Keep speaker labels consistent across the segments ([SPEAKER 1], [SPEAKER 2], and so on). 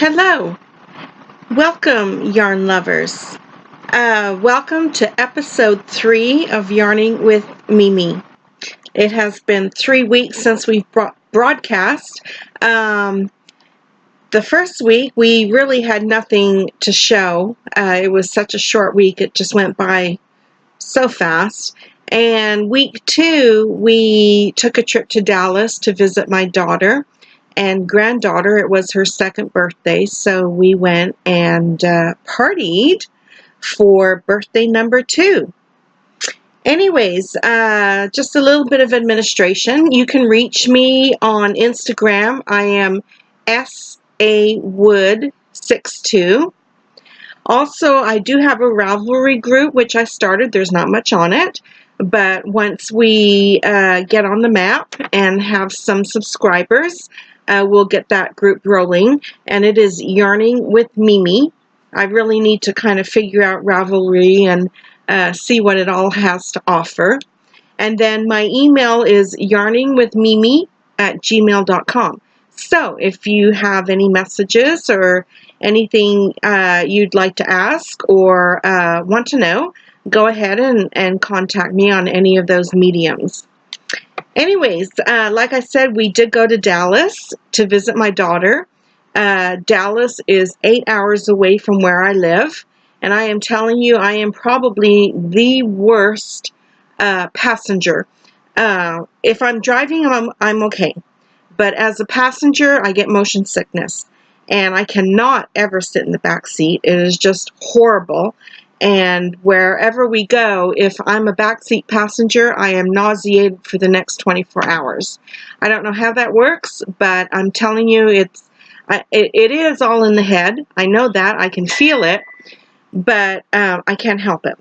[SPEAKER 1] Hello, welcome yarn lovers. Welcome to episode 3 of Yarning with Mimi. It has been 3 weeks since we've broadcast. The first week we really had nothing to show. It was such a short week, it just went by so fast. And week 2 we took a trip to Dallas to visit my daughter and granddaughter. It was her second birthday, so we went and partied for birthday number 2. Anyways, just a little bit of administration. You can reach me on Instagram. I am sawood62. Also, I do have a Ravelry group, which I started. There's not much on it, but once we get on the map and have some subscribers, we'll get that group rolling, and it is Yarning with Mimi. I really need to kind of figure out Ravelry and see what it all has to offer. And then my email is yarningwithmimi@gmail.com. So if you have any messages or anything you'd like to ask or want to know, go ahead and contact me on any of those mediums. Anyways, like I said, we did go to Dallas to visit my daughter. Dallas is 8 hours away from where I live, and I am telling you, I am probably the worst passenger. If I'm driving, I'm okay, but as a passenger, I get motion sickness, and I cannot ever sit in the back seat. It is just horrible. And wherever we go, if I'm a backseat passenger, I am nauseated for the next 24 hours. I don't know how that works, but I'm telling you, it is all in the head. I know that. I can feel it, but I can't help it.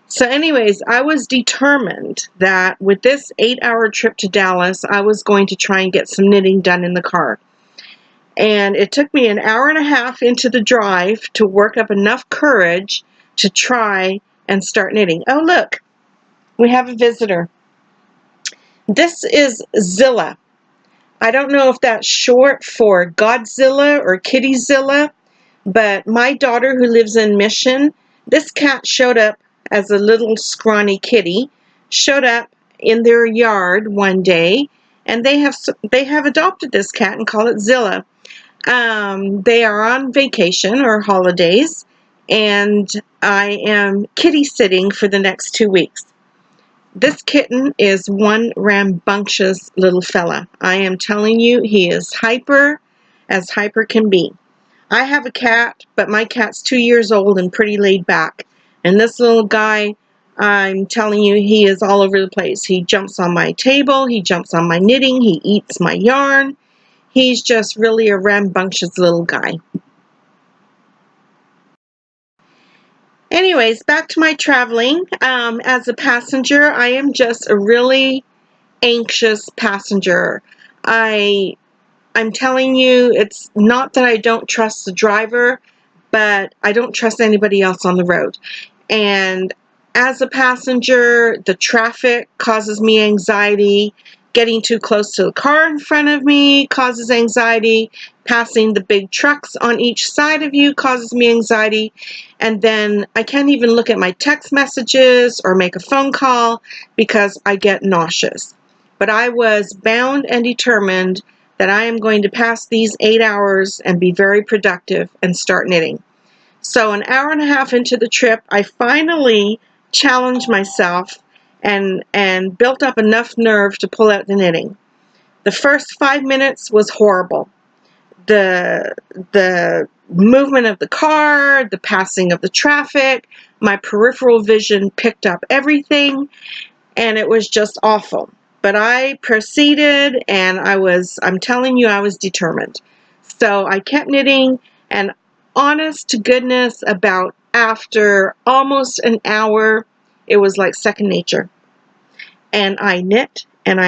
[SPEAKER 1] So anyways, I was determined that with this 8-hour trip to Dallas, I was going to try and get some knitting done in the car. And it took me an hour and a half into the drive to work up enough courage to try and start knitting. Oh, look, we have a visitor. This is Zilla. I don't know if that's short for Godzilla or Kittyzilla, but my daughter who lives in Mission, this cat showed up as a little scrawny kitty, showed up in their yard one day, and they have adopted this cat and call it Zilla. They are on vacation or holidays, and I am kitty sitting for the next 2 weeks. This kitten is one rambunctious little fella. I am telling you, he is hyper as hyper can be. I have a cat, but my cat's 2 years old and pretty laid back. And this little guy, I'm telling you, he is all over the place. He jumps on my table, he jumps on my knitting, he eats my yarn. He's just really a rambunctious little guy. Anyways, back to my traveling. As a passenger, I am just a really anxious passenger. I'm telling you, it's not that I don't trust the driver, but I don't trust anybody else on the road. And as a passenger, the traffic causes me anxiety. Getting too close to the car in front of me causes anxiety. Passing the big trucks on each side of you causes me anxiety. And then I can't even look at my text messages or make a phone call because I get nauseous. But I was bound and determined that I am going to pass these 8 hours and be very productive and start knitting. So an hour and a half into the trip, I finally challenged myself and built up enough nerve to pull out the knitting. The first 5 minutes was horrible. The movement of the car, the passing of the traffic, my peripheral vision picked up everything, and it was just awful. But I proceeded, and I'm telling you, I was determined. So I kept knitting, and honest to goodness, about after almost an hour, it was like second nature. And I knit, and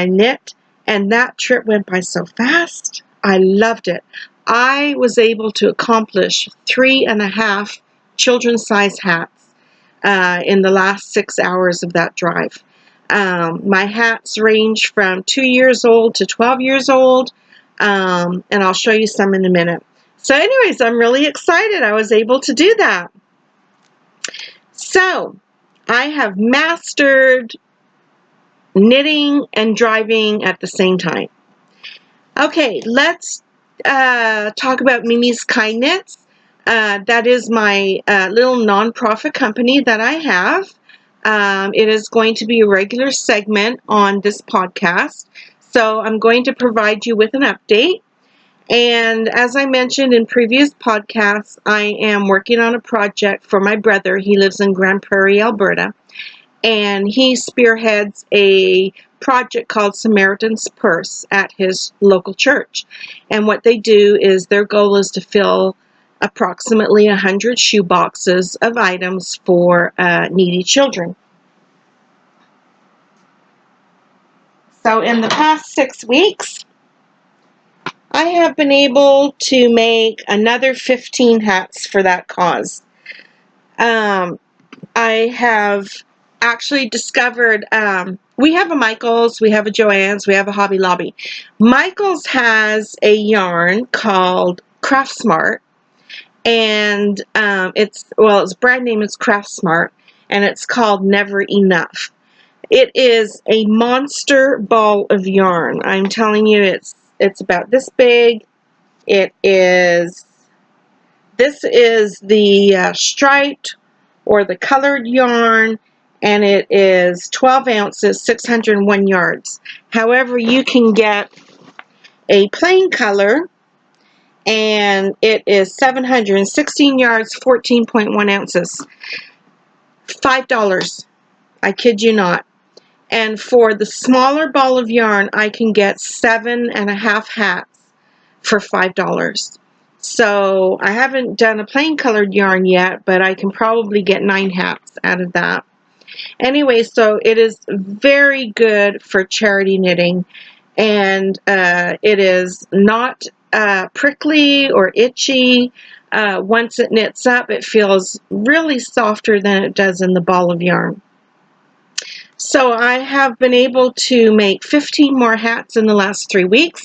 [SPEAKER 1] that trip went by so fast. I loved it. I was able to accomplish 3.5 children's-size hats in the last 6 hours of that drive. My hats range from 2 years old to 12 years old, and I'll show you some in a minute. So anyways, I'm really excited I was able to do that. So I have mastered knitting and driving at the same time. Okay, let's talk about Mimi's Kind Knits. That is my little nonprofit company that I have. It is going to be a regular segment on this podcast. So I'm going to provide you with an update. And as I mentioned in previous podcasts, I am working on a project for my brother. He lives in Grand Prairie, Alberta. And he spearheads a project called Samaritan's Purse at his local church. And what they do is their goal is to fill approximately 100 shoe boxes of items for needy children. So in the past 6 weeks, I have been able to make another 15 hats for that cause. I have actually discovered, we have a Michael's, we have a Joann's, we have a Hobby Lobby. Michael's has a yarn called Craft Smart, and its brand name is Craft Smart, and it's called Never Enough. It is a monster ball of yarn. I'm telling you, it's about this big. This is the striped or the colored yarn, and it is 12 ounces, 601 yards. However, you can get a plain color, and it is 716 yards, 14.1 ounces. $5. I kid you not. And for the smaller ball of yarn, I can get 7.5 hats for $5. So I haven't done a plain colored yarn yet, but I can probably get 9 hats out of that. Anyway, so it is very good for charity knitting, and it is not prickly or itchy. Once it knits up, it feels really softer than it does in the ball of yarn. So I have been able to make 15 more hats in the last 3 weeks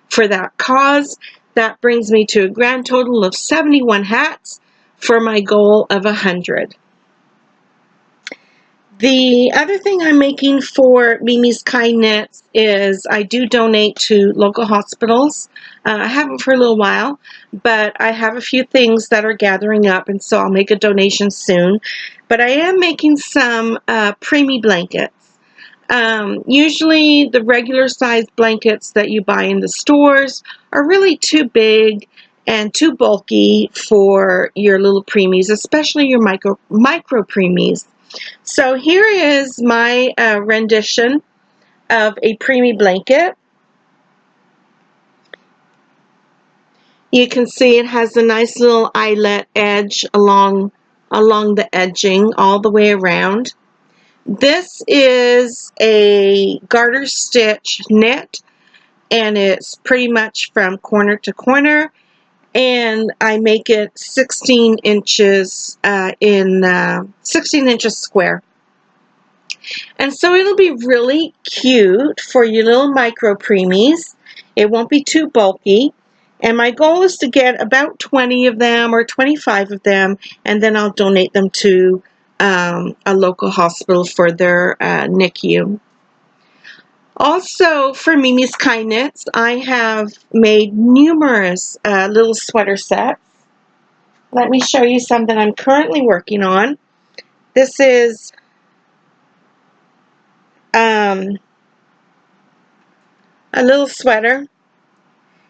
[SPEAKER 1] for that cause. That brings me to a grand total of 71 hats for my goal of 100. The other thing I'm making for Mimi's Kind Knits is I do donate to local hospitals. I haven't for a little while, but I have a few things that are gathering up, and so I'll make a donation soon. But I am making some preemie blankets. Usually the regular sized blankets that you buy in the stores are really too big and too bulky for your little preemies, especially your micro preemies. So here is my rendition of a preemie blanket. You can see it has a nice little eyelet edge along the edging all the way around. This is a garter stitch knit, and it's pretty much from corner to corner, and I make it 16 inches 16 inches square. And so it'll be really cute for your little micro preemies. It won't be too bulky. And my goal is to get about 20 of them or 25 of them, and then I'll donate them to a local hospital for their NICU. Also, for Mimi's Kind Knits, I have made numerous little sweater sets. Let me show you some that I'm currently working on. This is a little sweater.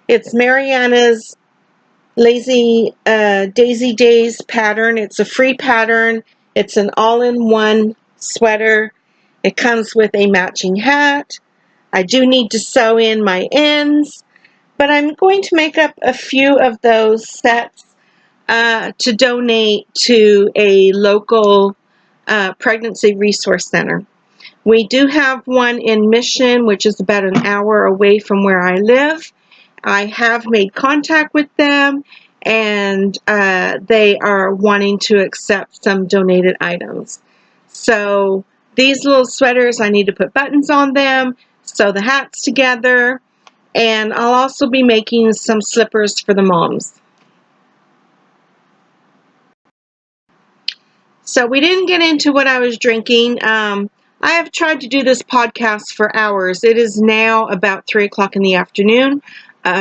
[SPEAKER 1] It's Mariana's Lazy Daisy Days pattern. It's a free pattern. It's an all-in-one sweater. It comes with a matching hat. I do need to sew in my ends, but I'm going to make up a few of those sets to donate to a local pregnancy resource center. We do have one in Mission, which is about an hour away from where I live. I have made contact with them, and they are wanting to accept some donated items. So these little sweaters, I need to put buttons on them, sew the hats together, and I'll also be making some slippers for the moms. So we didn't get into what I was drinking. I have tried to do this podcast for hours. It is now about 3 o'clock in the afternoon,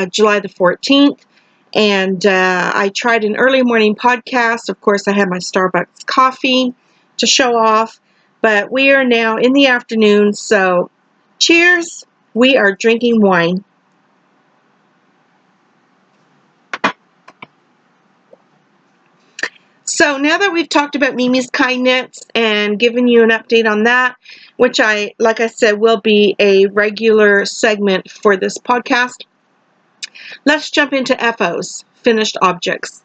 [SPEAKER 1] July the 14th. And I tried an early morning podcast. Of course, I had my Starbucks coffee to show off. But we are now in the afternoon, so cheers. We are drinking wine. So now that we've talked about Mimi's Kind Knits and given you an update on that, which like I said, will be a regular segment for this podcast, let's jump into FOs, finished objects.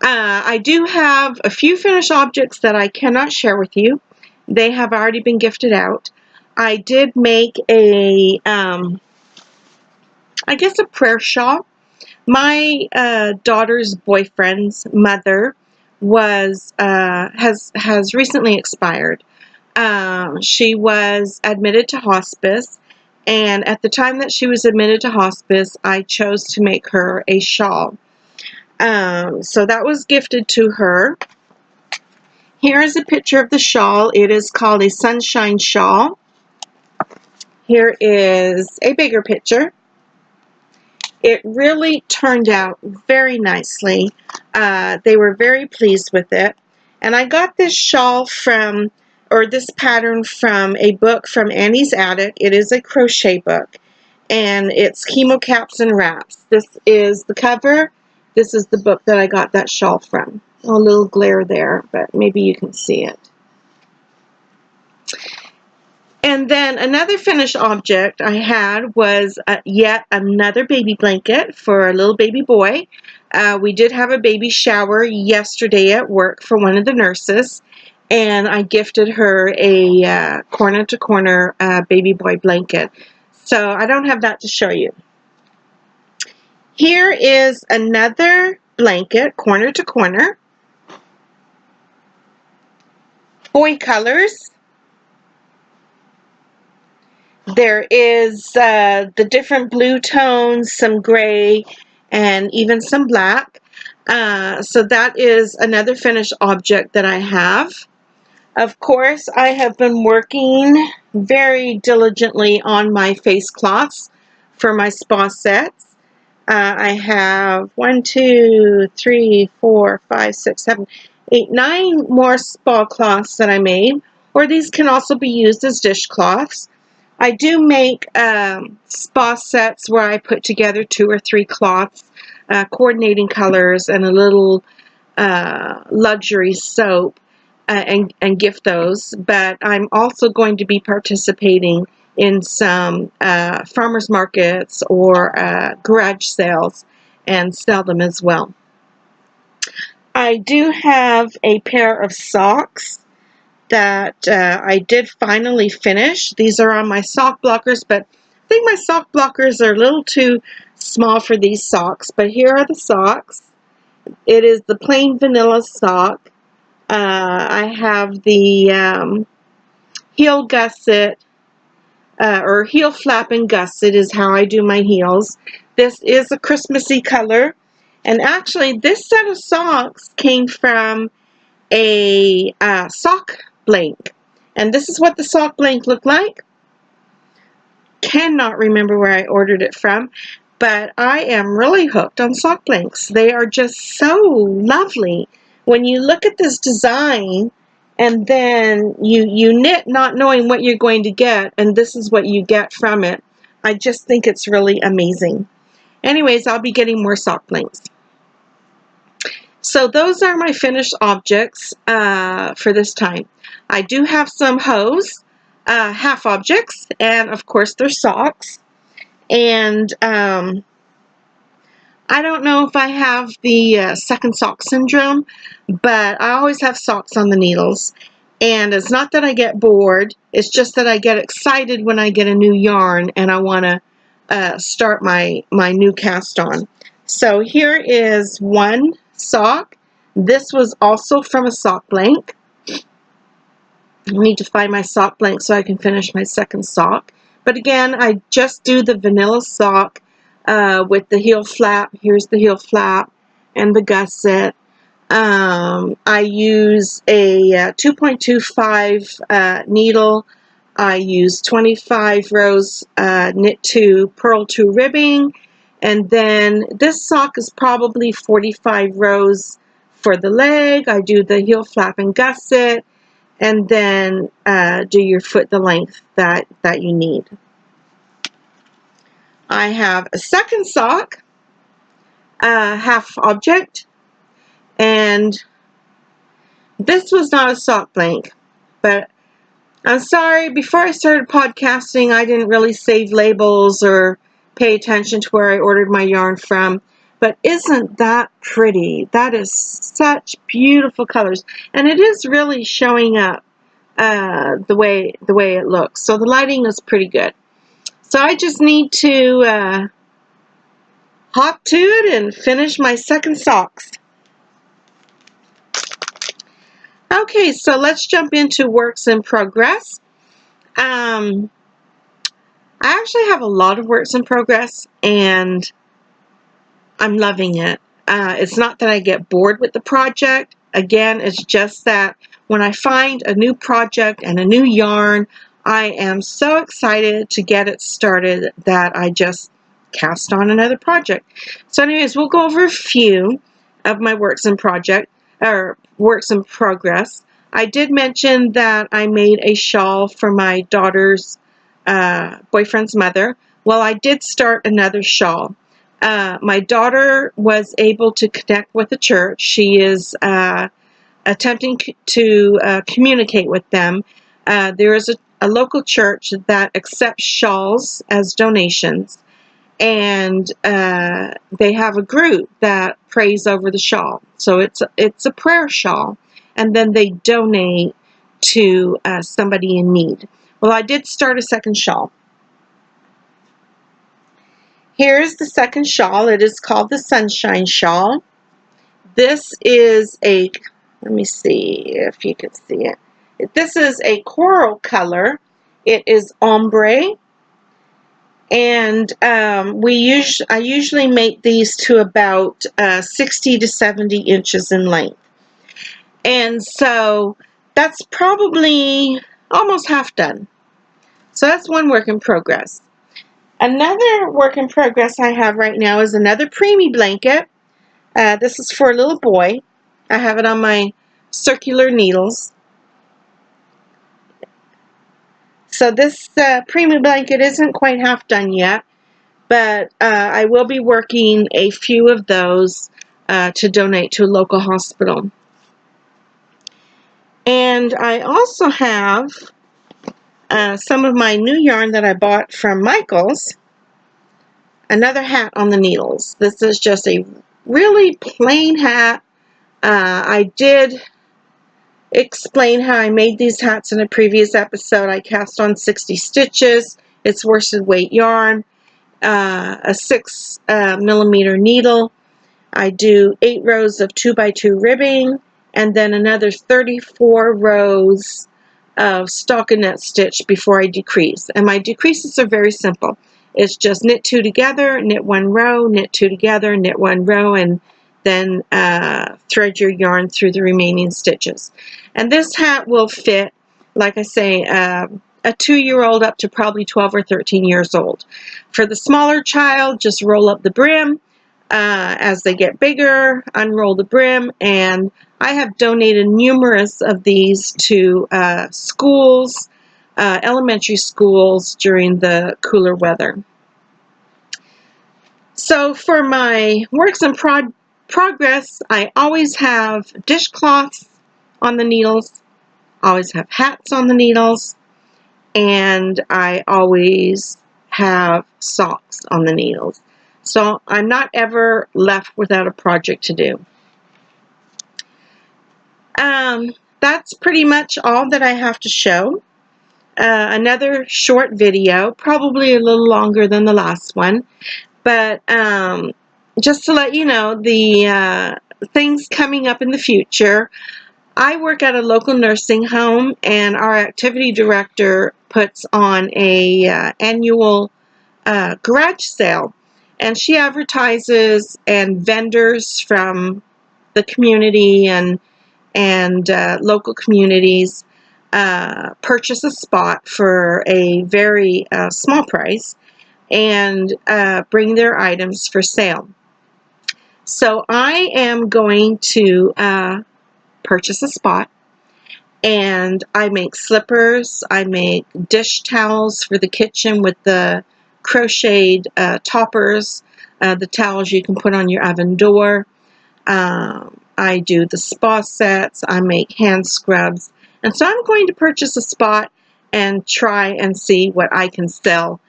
[SPEAKER 1] I do have a few finished objects that I cannot share with you. They have already been gifted out. I did make a, I guess a prayer shawl. My daughter's boyfriend's mother has recently expired. She was admitted to hospice, and at the time that she was admitted to hospice, I chose to make her a shawl. So that was gifted to her. Here is a picture of the shawl. It is called a sunshine shawl. Here is a bigger picture. It really turned out very nicely. They were very pleased with it. And I got this shawl this pattern from a book from Annie's Attic. It is a crochet book. And it's Chemo Caps and Wraps. This is the cover. This is the book that I got that shawl from. A little glare there, but maybe you can see it. And then another finished object I had was yet another baby blanket for a little baby boy. We did have a baby shower yesterday at work for one of the nurses, and I gifted her a corner-to-corner baby boy blanket. So I don't have that to show you. Here is another blanket, corner-to-corner. Boy colors. There is the different blue tones, some gray, and even some black. So that is another finished object that I have. Of course, I have been working very diligently on my face cloths for my spa sets. I have 1, 2, 3, 4, 5, 6, 7, 8, 9 more spa cloths that I made, or these can also be used as dishcloths. I do make spa sets where I put together 2 or 3 cloths, coordinating colors, and a little luxury soap and gift those. But I'm also going to be participating in some farmers markets or garage sales and sell them as well. I do have a pair of socks that I did finally finish. These are on my sock blockers, but I think my sock blockers are a little too small for these socks. But here are the socks. It is the plain vanilla sock. I have the heel gusset, or heel flap and gusset is how I do my heels. This is a Christmassy color. And actually, this set of socks came from a sock blank. And this is what the sock blank looked like. Cannot remember where I ordered it from, but I am really hooked on sock blanks. They are just so lovely. When you look at this design and then you knit not knowing what you're going to get, and this is what you get from it, I just think it's really amazing. Anyways, I'll be getting more sock blanks. So those are my finished objects for this time. I do have some hose, half objects, and of course they're socks. And I don't know if I have the second sock syndrome, but I always have socks on the needles. And it's not that I get bored, it's just that I get excited when I get a new yarn and I want to start my new cast on. So here is one sock. This was also from a sock blank. I need to find my sock blank so I can finish my second sock. But again, I just do the vanilla sock with the heel flap. Here's the heel flap and the gusset. I use a 2.25 needle. I use 25 rows knit 2, purl 2 ribbing, and then this sock is probably 45 rows for the leg. I do the heel flap and gusset, and then do your foot the length that you need. I have a second sock, half object, and this was not a sock blank, but I'm sorry, before I started podcasting, I didn't really save labels or pay attention to where I ordered my yarn from. But isn't that pretty? That is such beautiful colors. And it is really showing up the way it looks. So the lighting is pretty good. So I just need to hop to it and finish my second socks. Okay, so let's jump into works in progress. I actually have a lot of works in progress, and I'm loving it. It's not that I get bored with the project. Again, it's just that when I find a new project and a new yarn, I am so excited to get it started that I just cast on another project. So anyways, we'll go over a few of my works in progress. I did mention that I made a shawl for my daughter's boyfriend's mother. Well, I did start another shawl. My daughter was able to connect with the church. She is attempting to communicate with them. There is a local church that accepts shawls as donations, and they have a group that prays over the shawl. So it's a prayer shawl, and then they donate to somebody in need. Well, I did start a second shawl. Here's the second shawl. It is called the Sunshine Shawl. This is let me see if you can see it. This is a coral color. It is ombre. And I usually make these to about 60 to 70 inches in length. And so that's probably almost half done. So that's one work in progress. Another work in progress I have right now is another preemie blanket. This is for a little boy. I have it on my circular needles. So this preemie blanket isn't quite half done yet, but I will be working a few of those to donate to a local hospital. And I also have some of my new yarn that I bought from Michaels. Another hat on the needles. This is just a really plain hat. I did explain how I made these hats in a previous episode. I cast on 60 stitches. It's worsted weight yarn, a 6 millimeter needle. I do 8 rows of 2x2 ribbing, and then another 34 rows of stockinette stitch before I decrease. And my decreases are very simple. It's just knit 2 together, knit 1 row, knit 2 together, knit 1 row, and then thread your yarn through the remaining stitches. And this hat will fit, like I say, a 2-year-old up to probably 12 or 13 years old. For the smaller child, just roll up the brim. As they get bigger, unroll the brim, and I have donated numerous of these to schools, elementary schools during the cooler weather. So for my works in progress, I always have dishcloths on the needles, always have hats on the needles, and I always have socks on the needles. So I'm not ever left without a project to do. That's pretty much all that I have to show. Another short video, probably a little longer than the last one, but just to let you know the things coming up in the future. I work at a local nursing home, and our activity director puts on a annual garage sale, and she advertises, and vendors from the community and local communities purchase a spot for a very small price and bring their items for sale. So I am going to purchase a spot, and I make slippers, I make dish towels for the kitchen with the crocheted toppers, the towels you can put on your oven door. I do the spa sets, I make hand scrubs, and so I'm going to purchase a spot and try and see what I can sell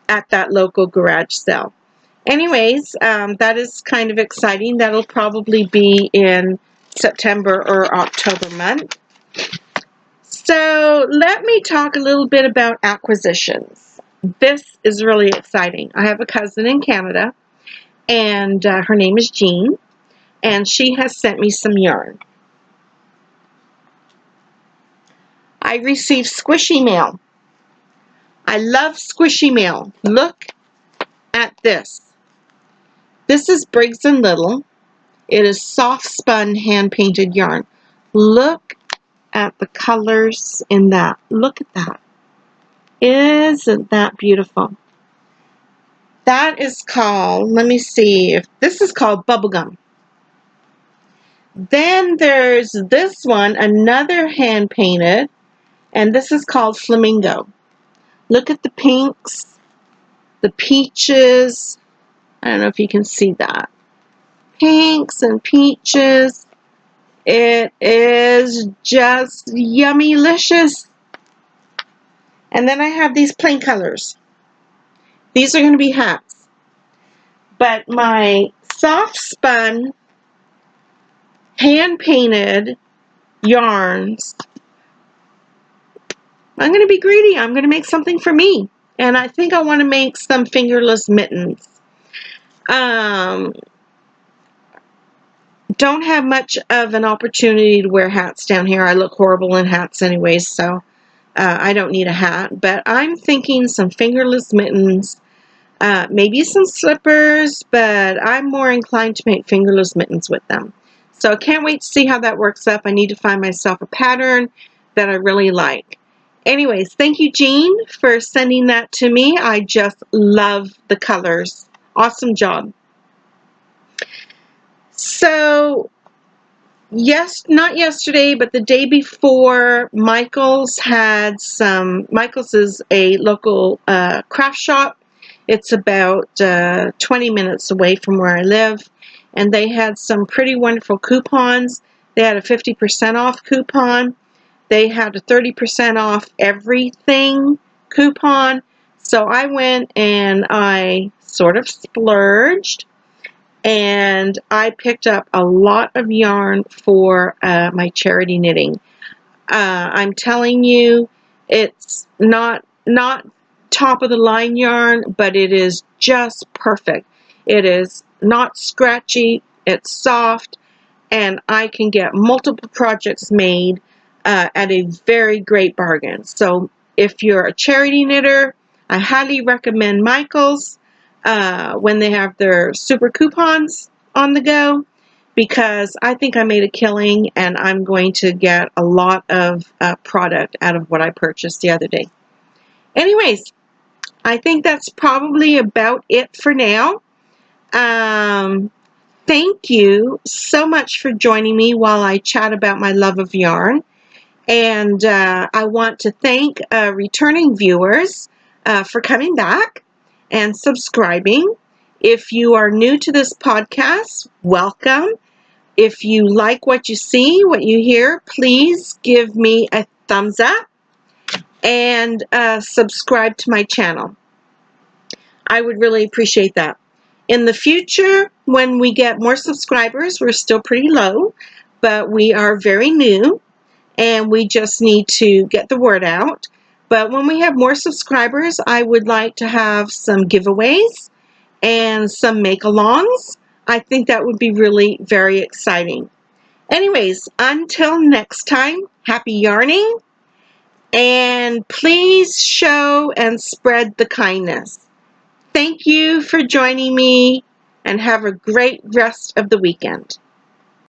[SPEAKER 1] at that local garage sale. Anyways, that is kind of exciting. That'll probably be in September or October month. So let me talk a little bit about acquisitions. This is really exciting. I have a cousin in Canada, and her name is Jean, and she has sent me some yarn. I received squishy mail. I love squishy mail. Look at this. This is Briggs & Little. It is soft spun hand painted yarn. Look at the colors in that. Look at that. Isn't that beautiful? That is called, let me see, if this is called Bubblegum. Then there's this one, another hand painted, and this is called Flamingo. Look at the pinks, the peaches. I don't know if you can see that. Pinks and peaches. It is just yummy-licious. And then I have these plain colors. These are going to be hats. But my soft spun, hand painted yarns, I'm going to be greedy. I'm going to make something for me. And I think I want to make some fingerless mittens. Don't have much of an opportunity to wear hats down here. I look horrible in hats anyways, so I don't need a hat. But I'm thinking some fingerless mittens, maybe some slippers, but I'm more inclined to make fingerless mittens with them. So I can't wait to see how that works up. I need to find myself a pattern that I really like. Anyways, thank you, Jean, for sending that to me. I just love the colors. Awesome job. So, yes, not yesterday, but the day before, Michael's is a local craft shop. It's about 20 minutes away from where I live, and they had some pretty wonderful coupons. They had a 50% off coupon. They had a 30% off everything coupon. So I went and I sort of splurged, and I picked up a lot of yarn for my charity knitting. I'm telling you, it's not top of the line yarn, but it is just perfect. It is not scratchy, it's soft, and I can get multiple projects made at a very great bargain. So if you're a charity knitter, I highly recommend Michael's when they have their super coupons on the go, because I think I made a killing and I'm going to get a lot of product out of what I purchased the other day. Anyways, I think that's probably about it for now. Thank you so much for joining me while I chat about my love of yarn. And I want to thank returning viewers for coming back and subscribing. If you are new to this podcast, welcome. If you like what you see, what you hear, please give me a thumbs up and subscribe to my channel. I would really appreciate that. In the future, when we get more subscribers, we're still pretty low, but we are very new, and we just need to get the word out. But when we have more subscribers, I would like to have some giveaways and some make-alongs. I think that would be really very exciting. Anyways, until next time, happy yarning, and please show and spread the kindness. Thank you for joining me, and have a great rest of the weekend.